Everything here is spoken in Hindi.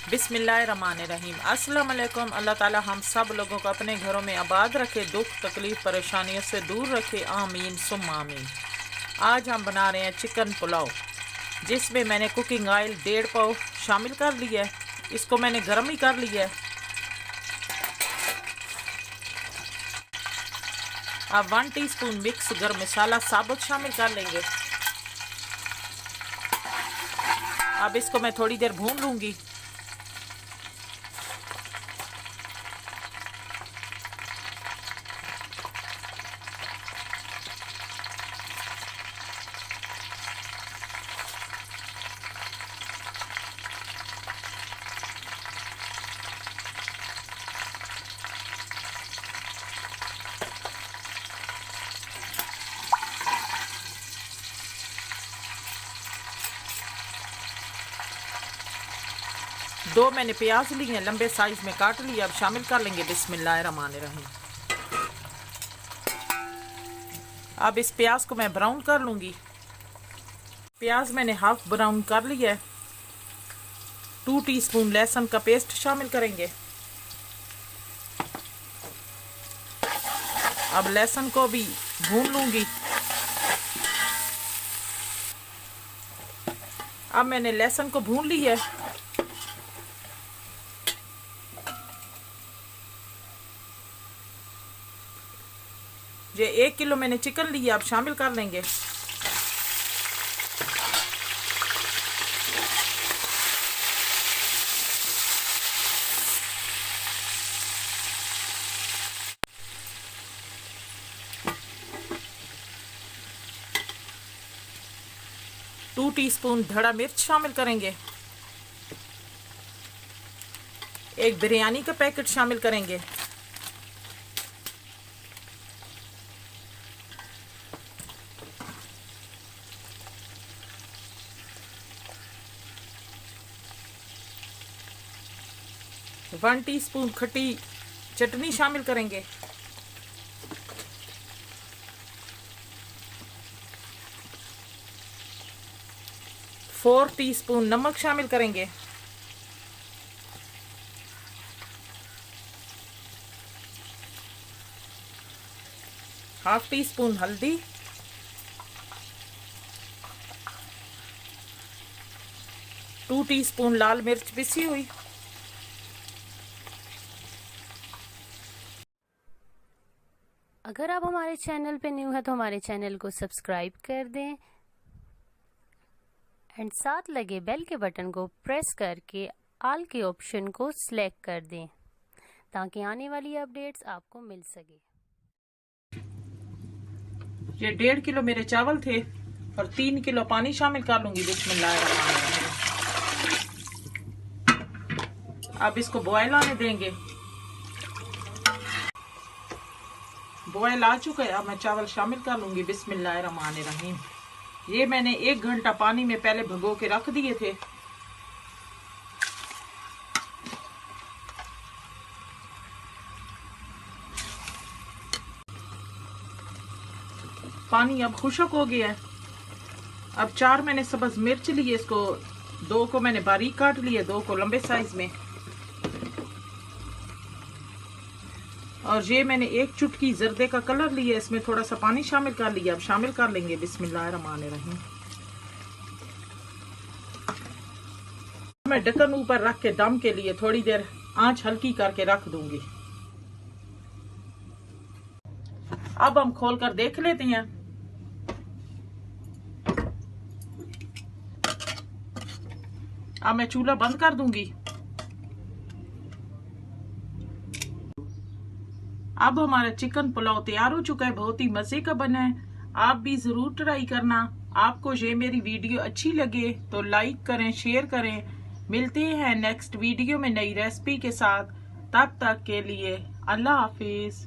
बिस्मिल्लाहिर्रहमानिर्रहीम। अस्सलाम वालेकुम। अल्लाह ताला हम सब लोगों को अपने घरों में आबाद रखे, दुख तकलीफ परेशानियों से दूर रखे, आमीन सुम्मा आमीन। आज हम बना रहे हैं चिकन पुलाव, जिसमें मैंने कुकिंग ऑयल 1.5 पाव शामिल कर लिया है। इसको मैंने गर्म ही कर लिया है। अब 1 टीस्पून मिक्स गरम मसाला साबुत शामिल कर लेंगे। अब इसको मैं थोड़ी देर भून लूँगी। दो मैंने प्याज लिए हैं, लंबे साइज में काट लिया। अब शामिल कर लेंगे बिस्मिल्लाहिर्रहमानिर्रहीम। अब इस प्याज को मैं ब्राउन कर लूँगी। प्याज मैंने हाफ ब्राउन कर लिया है। 2 टीस्पून लहसुन का पेस्ट शामिल करेंगे। अब लहसुन को भी भून लूँगी। अब मैंने लहसुन को भून लिया है। ये 1 किलो मैंने चिकन लिया। अब शामिल कर लेंगे। टू टीस्पून धड़ा मिर्च शामिल करेंगे। 1 बिरयानी का पैकेट शामिल करेंगे। वन टीस्पून खट्टी चटनी शामिल करेंगे। 4 टीस्पून नमक शामिल करेंगे। हाफ टीस्पून हल्दी, 2 टीस्पून लाल मिर्च पिसी हुई। अगर आप हमारे चैनल पे न्यू है तो हमारे चैनल को सब्सक्राइब कर दें एंड साथ लगे बेल के बटन को प्रेस करके ऑल के ऑप्शन को सिलेक्ट कर दें ताकि आने वाली अपडेट्स आपको मिल सके। ये 1.5 किलो मेरे चावल थे और 3 किलो पानी शामिल कर लूंगी बिस्मिल्लाहिर्रहमानिर्रहीम। अब इसको बॉयल आने देंगे। बॉयल आ चुका है। अब मैं चावल शामिल कर लूंगी बिस्मिल्लाहिर्रहमानिर्रहीम। ये मैंने 1 घंटा पानी में पहले भिगो के रख दिए थे। पानी अब खुश्क हो गया है। अब 4 मैंने सब्ज मिर्च लिए। इसको 2 को मैंने बारीक काट लिया, 2 को लंबे साइज में। और ये मैंने 1 चुटकी जर्दे का कलर लिया। इसमें थोड़ा सा पानी शामिल कर लिया। अब शामिल कर लेंगे बिस्मिल्लाहिर्रहमानिर्रहीम। मैं ढक्कन ऊपर रख के दम के लिए थोड़ी देर आंच हल्की करके रख दूंगी। अब हम खोल कर देख लेते हैं। अब मैं चूल्हा बंद कर दूंगी। अब हमारा चिकन पुलाव तैयार हो चुका है। बहुत ही मजे का बना है। आप भी जरूर ट्राई करना। आपको ये मेरी वीडियो अच्छी लगे तो लाइक करें, शेयर करें। मिलते हैं नेक्स्ट वीडियो में नई रेसिपी के साथ। तब तक के लिए अल्लाह हाफिज।